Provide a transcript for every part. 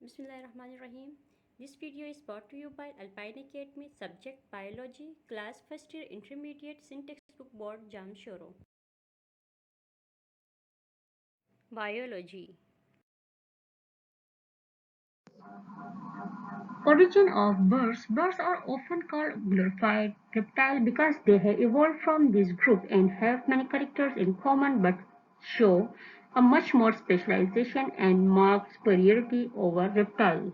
Bismillahirrahmanirrahim. This video is brought to you by Alpine Academy, subject Biology, class first year intermediate, syntax book board, Jamshoro. Biology. Origin of birds. Birds are often called glorified reptile because they have evolved from this group and have many characters in common but show a much more specialization and marked superiority over reptiles.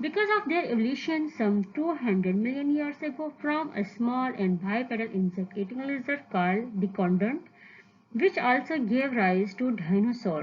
Because of their evolution some 200 million years ago from a small and bipedal insect-eating lizard called Dicontodont, which also gave rise to dinosaur.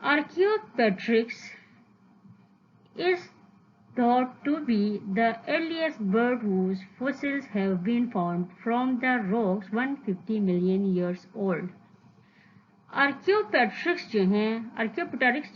Archaeopteryx is thought to be the earliest bird whose fossils have been found from the rocks 150 million years old. Archaeopteryx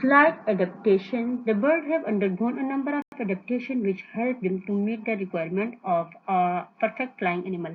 Flight adaptation. The birds have undergone a number of adaptations which help them to meet the requirement of a perfect flying animal.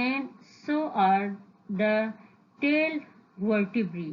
and so are the tail vertebrae.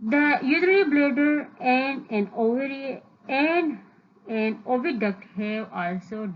The urinary bladder and an ovary and an oviduct have also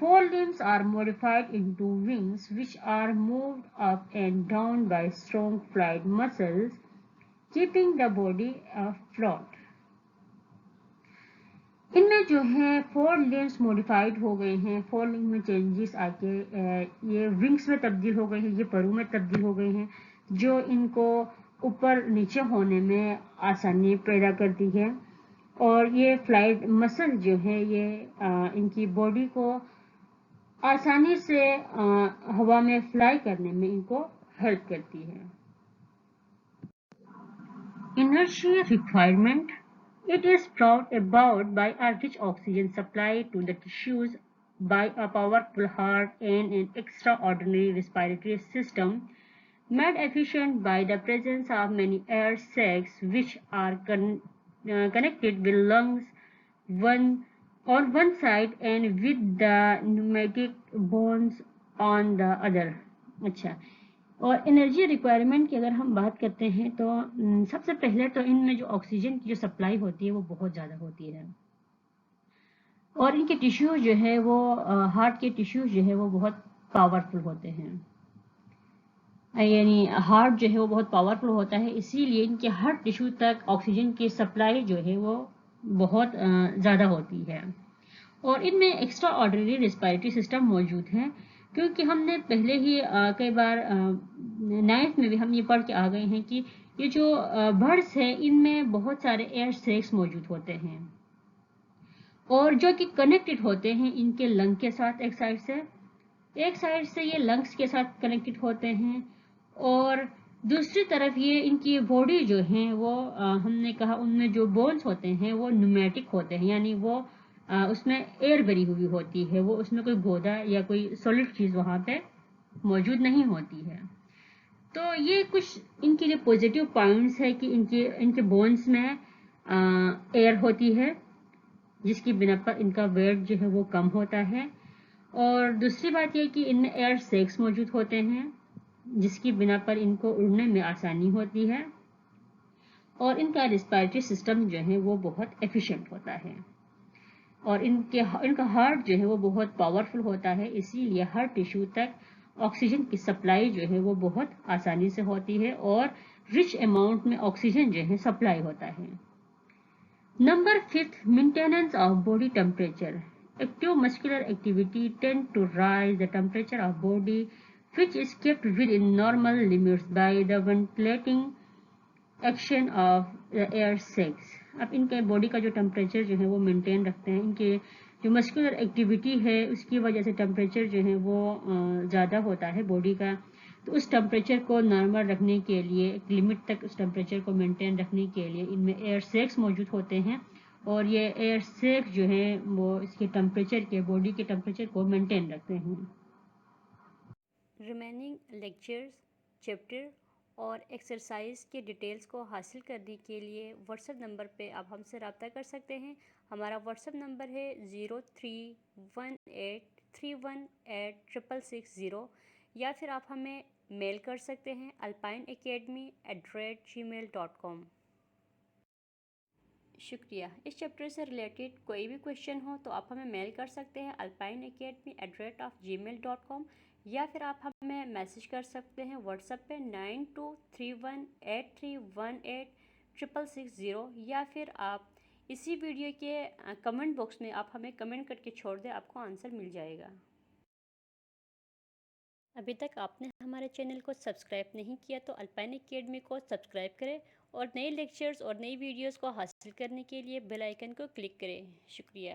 4 limbs are modified into wings which are moved up and down by strong flight muscles keeping the body afloat. ان میں جو ہے 4 لمبس modified ہو گئے ہیں، 4 لمب میں changes آ کے یہ wings میں تبدیل ہو گئے ہیں، یہ پروں میں تبدیل ہو گئے ہیں، جو ان کو اوپر نیچے ہونے میں آسانی پیدا کرتی ہے، اور یہ فلائٹ مسل جو ہے یہ ان کی باڈی کو آسانی سے ہوا میں فلائی کرنے میں ان کو ہیلپ کرتی ہے۔ Energy requirement. It is brought about by a rich oxygen supply to the tissues by a powerful heart and an extraordinary respiratory system made efficient by the presence of many air sacs which are connected with lungs one on one side and with the pneumatic bones on the other. اچھا، اور energy requirement کی اگر ہم بات کرتے ہیں تو سب سے پہلے تو ان میں جو آکسیجن کی جو سپلائی ہوتی ہے وہ بہت زیادہ ہوتی ہے، اور ان کے ٹیشو جو ہے وہ ہارٹ کے ٹیشو جو ہے وہ بہت پاورفل ہوتے ہیں، یعنی ہارٹ جو ہے وہ بہت پاورفل ہوتا ہے، اسی لیے ان کے ہر ٹیشو تک آکسیجن کی سپلائی جو ہے وہ بہت زیادہ ہوتی ہے، اور ان میں ایکسٹرا آرڈنری ریسپائریٹری سسٹم موجود ہیں، کیونکہ ہم نے پہلے ہی کئی بار 9th میں بھی ہم یہ پڑھ کے آ گئے ہیں کہ یہ جو برڈس ہیں ان میں بہت سارے ایئر سیکس موجود ہوتے ہیں، اور جو کہ کنیکٹڈ ہوتے ہیں ان کے لنگ کے ساتھ، ایک سائڈ سے یہ لنگس کے ساتھ کنیکٹڈ ہوتے ہیں، اور دوسری طرف یہ ان کی باڈی جو ہیں وہ ہم نے کہا ان میں جو بونس ہوتے ہیں وہ نومیٹک ہوتے ہیں، یعنی وہ اس میں ایئر بری ہوئی ہوتی ہے، وہ اس میں کوئی گودا یا کوئی سولڈ چیز وہاں پہ موجود نہیں ہوتی ہے۔ تو یہ کچھ ان کے لیے پازیٹیو پوائنٹس ہے کہ ان کے بونس میں ایئر ہوتی ہے، جس کی بنا پر ان کا ویٹ جو ہے وہ کم ہوتا ہے، اور دوسری بات یہ کہ ان میں ایئر سیکس موجود ہوتے ہیں جس کی بنا پر ان کو اڑنے میں آسانی ہوتی ہے، اور ان کا ریسپائریٹری سسٹم جو ہے وہ بہت ایفیشینٹ ہوتا ہے، اور ان کا ہارٹ جو ہے وہ بہت پاورفل ہوتا ہے، اسی لیے ہر ٹیشو تک آکسیجن کی سپلائی جو ہے وہ بہت آسانی سے ہوتی ہے، اور رچ اماؤنٹ میں آکسیجن جو ہے سپلائی ہوتا ہے۔ Number 5 maintenance of body temperature. Active muscular activity tend to rise the temperature of body, which is kept within normal limits by the ventilating action of air sacs. اب ان کے body کا جو temperature جو ہے وہ مینٹین رکھتے ہیں، ان کے جو مسکولر ایکٹیویٹی ہے اس کی وجہ سے ٹمپریچر جو ہے وہ زیادہ ہوتا ہے باڈی کا، تو اس ٹمپریچر کو نارمل رکھنے کے لیے، ایک لمٹ تک اس ٹمپریچر کو مینٹین رکھنے کے لیے ان میں ایئر سیکس موجود ہوتے ہیں، اور یہ ایئر سیکس جو ہے وہ اس کے ٹمپریچر کے باڈی کے ٹمپریچر کو مینٹین رکھتے ہیں۔ ریمیننگ لیکچرز، چیپٹر اور ایکسرسائز کے ڈیٹیلز کو حاصل کرنے کے لیے واٹس ایپ نمبر پہ آپ ہم سے رابطہ کر سکتے ہیں۔ ہمارا واٹس ایپ نمبر ہے 0318318660، یا پھر آپ ہمیں میل کر سکتے ہیں alpineacademy@gmail.com۔ شکریہ۔ اس چیپٹر سے ریلیٹڈ کوئی بھی کویشچن ہو تو آپ ہمیں میل کر سکتے ہیں alpineacademy@gmail.com، یا پھر آپ ہمیں میسج کر سکتے ہیں واٹس ایپ پہ 923183186660، یا پھر آپ اسی ویڈیو کے کمنٹ باکس میں آپ ہمیں کمنٹ کر کے چھوڑ دیں، آپ کو آنسر مل جائے گا۔ ابھی تک آپ نے ہمارے چینل کو سبسکرائب نہیں کیا تو الپائن اکیڈمی کو سبسکرائب کریں، اور نئے لیکچرز اور نئی ویڈیوز کو حاصل کرنے کے لیے بیل آئیکن کو کلک کریں۔ شکریہ۔